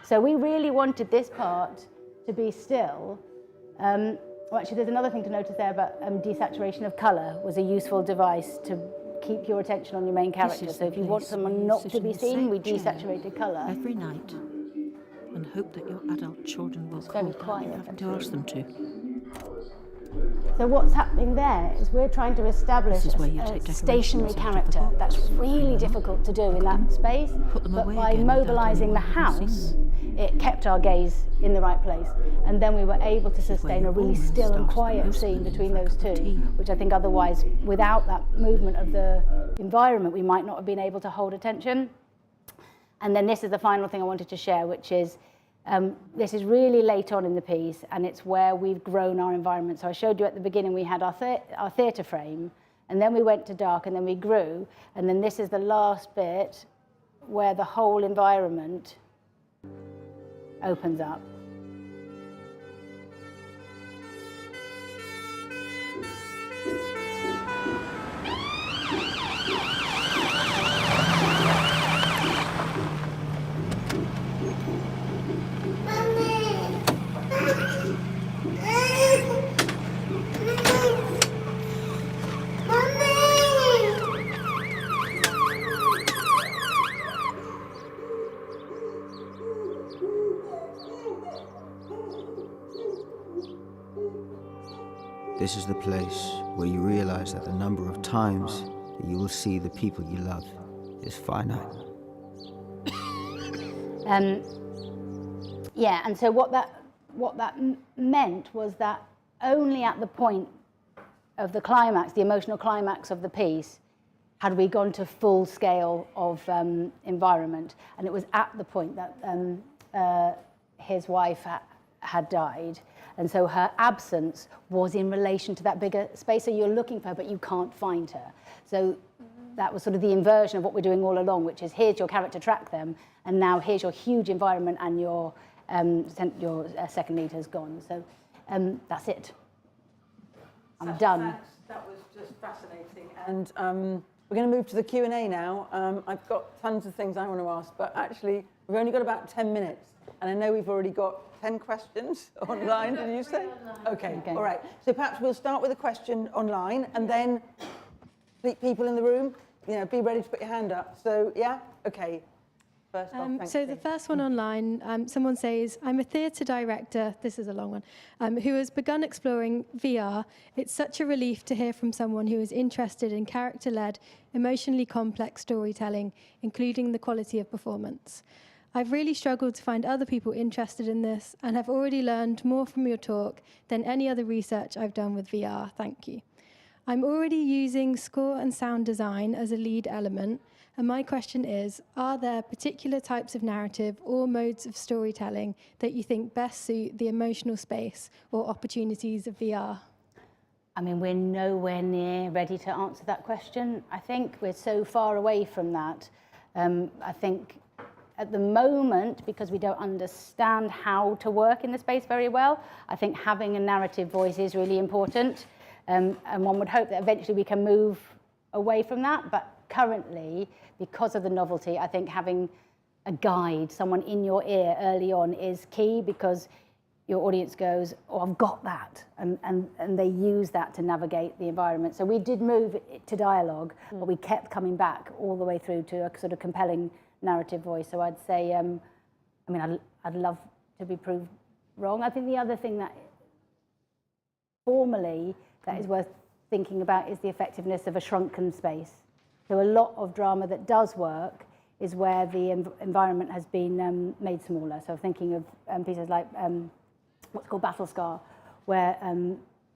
So we really wanted this part to be still. Well, actually, there's another thing to notice there about desaturation of color was a useful device to keep your attention on your main character. So if you want someone not to be seen, we desaturated color. Every night, and hope that your adult children will call without you having to ask them to. So what's happening there is we're trying to establish a stationary character. That's really difficult to do in that space. But by mobilizing the house, it kept our gaze in the right place. And then we were able to sustain a really still and quiet scene between those two, which I think otherwise, without that movement of the environment, we might not have been able to hold attention. And then this is the final thing I wanted to share, which is this is really late on in the piece, and it's where we've grown our environment. So I showed you at the beginning we had our theatre frame, and then we went to dark, and then we grew. And then this is the last bit where the whole environment opens up. This is the place where you realize that the number of times that you will see the people you love is finite. Yeah, and so what that meant was that only at the point of the climax, the emotional climax of the piece, had we gone to full scale of environment. And it was at the point that his wife had died. And so her absence was in relation to that bigger space. So you're looking for her, but you can't find her. So that was sort of the inversion of what we're doing all along, which is here's your character, track them, and now here's your huge environment, and your second lead has gone. So that's it. I'm done. Thanks. That was just fascinating. And we're going to move to the Q&A now. I've got tons of things I want to ask, but actually we've only got about 10 minutes. And I know we've already got 10 questions online, did you say? Okay, all right. So perhaps we'll start with a question online, and then people in the room, be ready to put your hand up. So, yeah? Okay. First off, thanks. So the first one online, someone says, I'm a theatre director, this is a long one, who has begun exploring VR. It's such a relief to hear from someone who is interested in character-led, emotionally complex storytelling, including the quality of performance. I've really struggled to find other people interested in this and have already learned more from your talk than any other research I've done with VR. Thank you. I'm already using score and sound design as a lead element. And my question is, are there particular types of narrative or modes of storytelling that you think best suit the emotional space or opportunities of VR? I mean, we're nowhere near ready to answer that question. I think we're so far away from that. I think at the moment, because we don't understand how to work in the space very well, I think having a narrative voice is really important. And one would hope that eventually we can move away from that. But currently, because of the novelty, I think having a guide, someone in your ear early on is key, because your audience goes, oh, I've got that. And they use that to navigate the environment. So we did move it to dialogue, but we kept coming back all the way through to a sort of compelling narrative voice. So I'd say, I mean, I'd love to be proved wrong. I think the other thing that formally that is worth thinking about is the effectiveness of a shrunken space. So a lot of drama that does work is where the environment has been made smaller. So thinking of pieces like what's called Battle Scar, where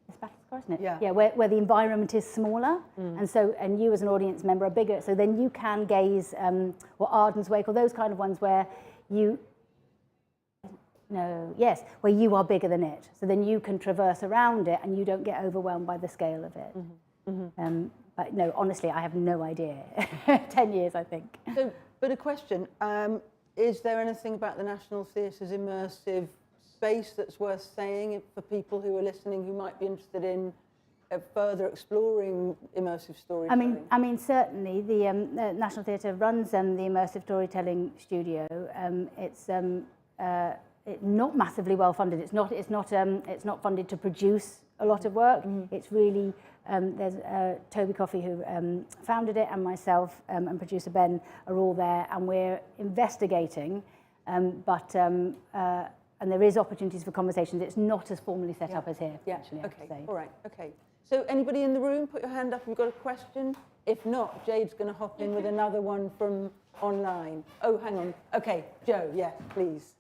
it's Battle Scar, isn't it? Yeah. Yeah, where the environment is smaller, and you as an audience member are bigger. So then you can gaze, or Arden's Wake, or those kind of ones where where you are bigger than it. So then you can traverse around it, and you don't get overwhelmed by the scale of it. But no, honestly, I have no idea. 10 years, I think. So, but a question, is there anything about the National Theatre's immersive space that's worth saying for people who are listening who might be interested in further exploring immersive storytelling? I mean, certainly the National Theatre runs the immersive storytelling studio. It's not massively well funded. It's not funded to produce a lot of work. It's really there's Toby Coffey who founded it, and myself and producer Ben are all there, and we're investigating, and there is opportunities for conversations. It's not as formally set up as here, actually. Okay, all right, okay. So anybody in the room, put your hand up if you've got a question. If not, Jade's going to hop in with another one from online. Oh, hang on. Okay, Joe, yeah, please.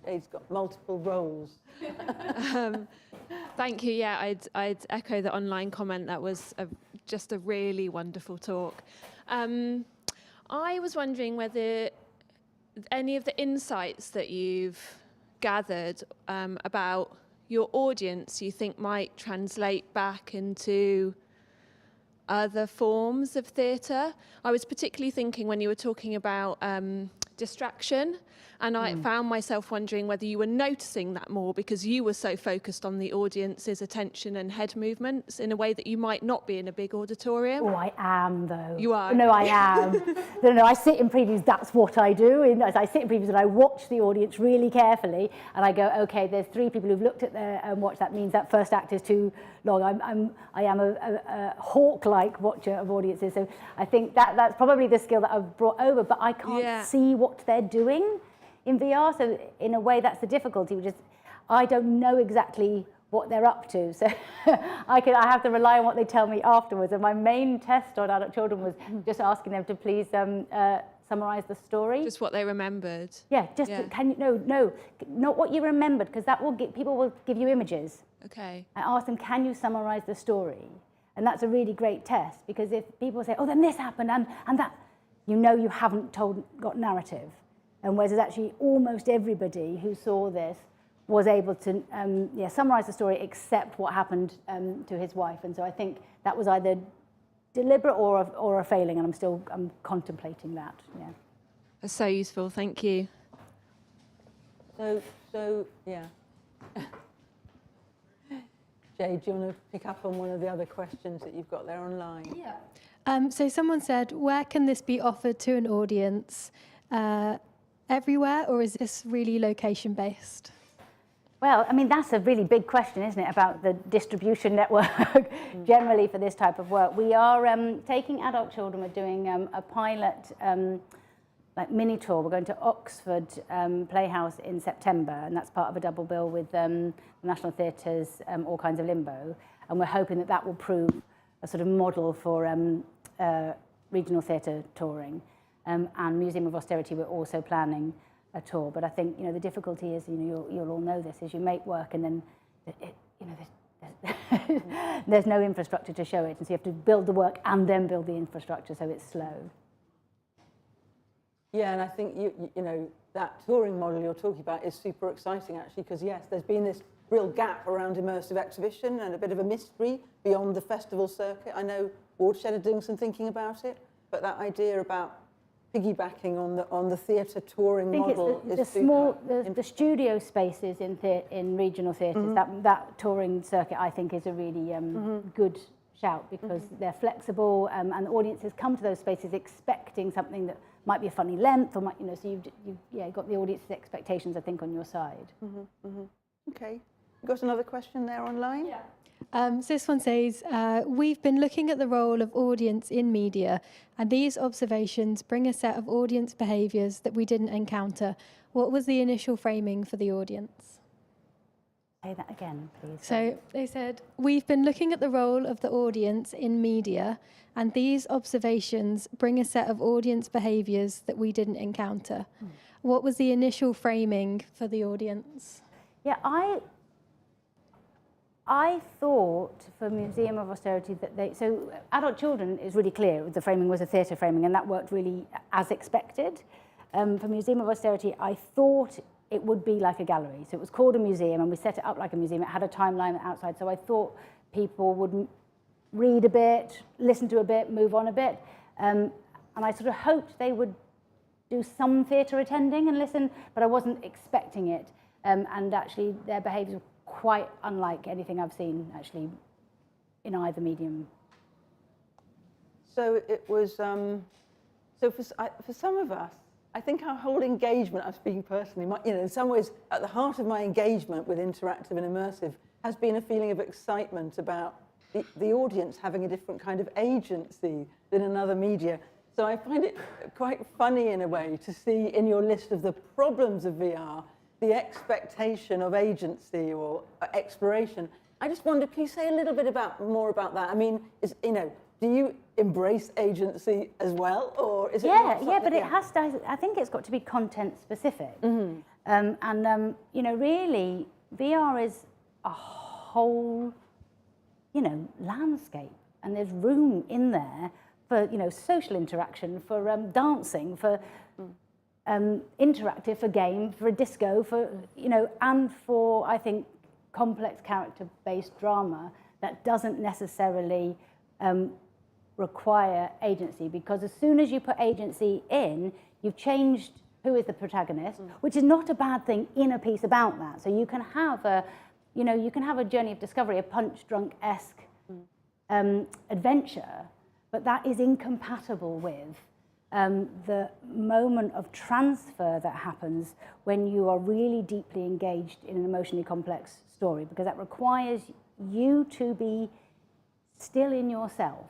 Jade's got multiple roles. Thank you. Yeah, I'd echo the online comment. That was just a really wonderful talk. I was wondering whether any of the insights that you've gathered about your audience you think might translate back into other forms of theatre. I was particularly thinking when you were talking about distraction, and I found myself wondering whether you were noticing that more because you were so focused on the audience's attention and head movements in a way that you might not be in a big auditorium. Oh, I am, though. You are? No, I am. No, I sit in previews, that's what I do. I sit in previews and I watch the audience really carefully, and I go, okay, there's 3 people who've looked at their watch. That means that first act is too long. I am a hawk-like watcher of audiences, so I think that's probably the skill that I've brought over, but I can't see what they're doing in VR, so in a way that's the difficulty, which is I don't know exactly what they're up to, so I have to rely on what they tell me afterwards. And my main test on adult children was just asking them to please summarise the story. Just what they remembered. Yeah, can you, no, not what you remembered, because that will people will give you images. Okay. I asked them, can you summarise the story? And that's a really great test, because if people say, oh, then this happened and that, you haven't got narrative. And whereas actually almost everybody who saw this was able to summarise the story except what happened to his wife. And so I think that was either deliberate or a failing, and I'm contemplating that. Yeah. That's so useful. Thank you. So yeah. Jade, do you want to pick up on one of the other questions that you've got there online? Yeah. So someone said, where can this be offered to an audience? Everywhere, or is this really location-based? Well, I mean, that's a really big question, isn't it, about the distribution network generally for this type of work. We are taking adult children. We're doing a pilot like mini tour. We're going to Oxford Playhouse in September, and that's part of a double bill with the National Theatre's All Kinds of Limbo. And we're hoping that will prove a sort of model for regional theatre touring. And Museum of Austerity, we're also planning a tour. But I think the difficulty is, you'll all know this, is you make work and then There's no infrastructure to show it, and so you have to build the work and then build the infrastructure, so it's slow. Yeah, and I think you know that touring model you're talking about is super exciting actually, because yes, there's been this real gap around immersive exhibition and a bit of a mystery beyond the festival circuit. I know Watershed are doing some thinking about it, but that idea about piggybacking on the theatre touring model is super. The studio spaces in regional theatres, that touring circuit, I think, is a really good shout, because they're flexible, and audiences come to those spaces expecting something that might be a funny length, or might, you know, so you've got the audience's expectations, I think, on your side. Okay, you got another question there online? Yeah. So this one says, we've been looking at the role of audience in media, and these observations bring a set of audience behaviours that we didn't encounter. What was the initial framing for the audience? Say that again, please. So they said, we've been looking at the role of the audience in media, and these observations bring a set of audience behaviours that we didn't encounter. What was the initial framing for the audience? Yeah, I thought for Museum of Austerity that so adult children is really clear, the framing was a theatre framing, and that worked really as expected. For Museum of Austerity, I thought it would be like a gallery. So it was called a museum, and we set it up like a museum. It had a timeline outside, so I thought people would read a bit, listen to a bit, move on a bit. And I sort of hoped they would do some theatre attending and listen, but I wasn't expecting it. And actually, their behaviours were quite unlike anything I've seen, actually, in either medium. So it was, so for some of us, I think our whole engagement, I'm speaking personally, you know, in some ways, at the heart of my engagement with interactive and immersive has been a feeling of excitement about the audience having a different kind of agency than another media. So I find it quite funny in a way to see in your list of the problems of VR, the expectation of agency or exploration. I just wonder, can you say a little bit more about that? I mean, you know, do you embrace agency as well, or is it? Yeah, but it has to. I think it's got to be content specific. You know, really, VR is a whole, you know, landscape, and there's room in there for, you know, social interaction, for dancing, for interactive, for game, for a disco, for, you know, and for, I think, complex character-based drama that doesn't necessarily require agency, because as soon as you put agency in, you've changed who is the protagonist, which is not a bad thing in a piece about that. So you can have a, you know, you can have a journey of discovery, a Punch-Drunk-esque adventure, but that is incompatible with the moment of transfer that happens when you are really deeply engaged in an emotionally complex story, because that requires you to be still in yourself,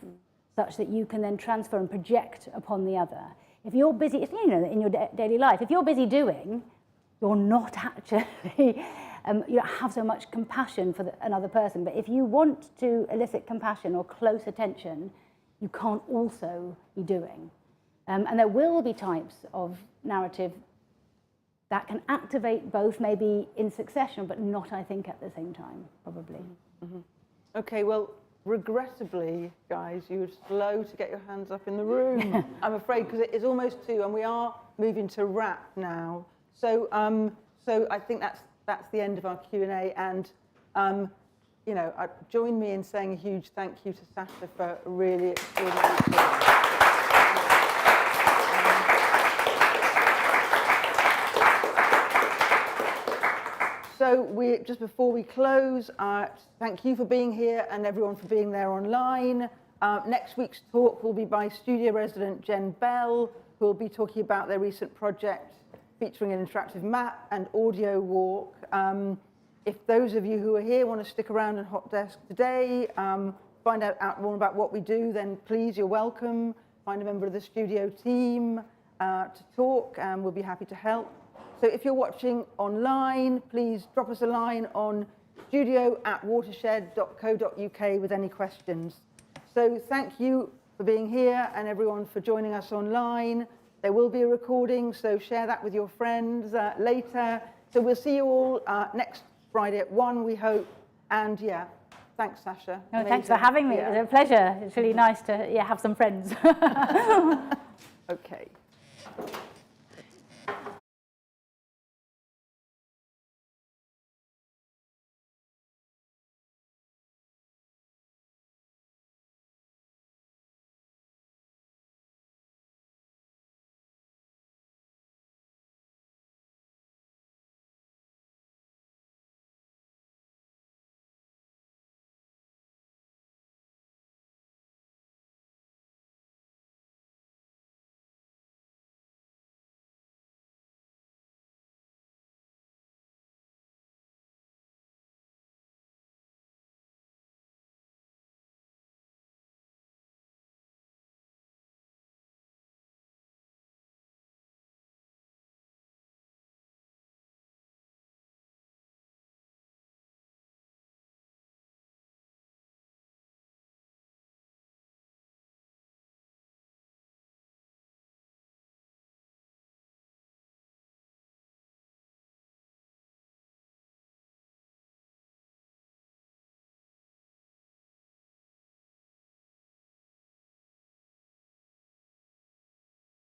such that you can then transfer and project upon the other. If you're busy, you know, in your daily life, if you're busy doing, you're not actually, you don't have so much compassion for another person. But if you want to elicit compassion or close attention, you can't also be doing. And there will be types of narrative that can activate both, maybe in succession, but not, I think, at the same time, probably. Okay, well, regrettably, guys, you were slow to get your hands up in the room, I'm afraid, because it is almost 2, and we are moving to wrap now. So, so I think that's the end of our Q&A, and you know, join me in saying a huge thank you to Sacha for a really extraordinary talk. So just before we close, thank you for being here and everyone for being there online. Next week's talk will be by studio resident Jen Bell, who will be talking about their recent project featuring an interactive map and audio walk. If those of you who are here want to stick around in Hot Desk today, find out more about what we do, then please, you're welcome. Find a member of the studio team to talk, and we'll be happy to help. So if you're watching online, please drop us a line on studio@watershed.co.uk with any questions. So thank you for being here and everyone for joining us online. There will be a recording, so share that with your friends later. So we'll see you all next Friday at 1, we hope. And yeah, Thanks, Sacha. No, thanks for Amazing. having me. Yeah. It was a pleasure. It's really nice to have some friends. Okay.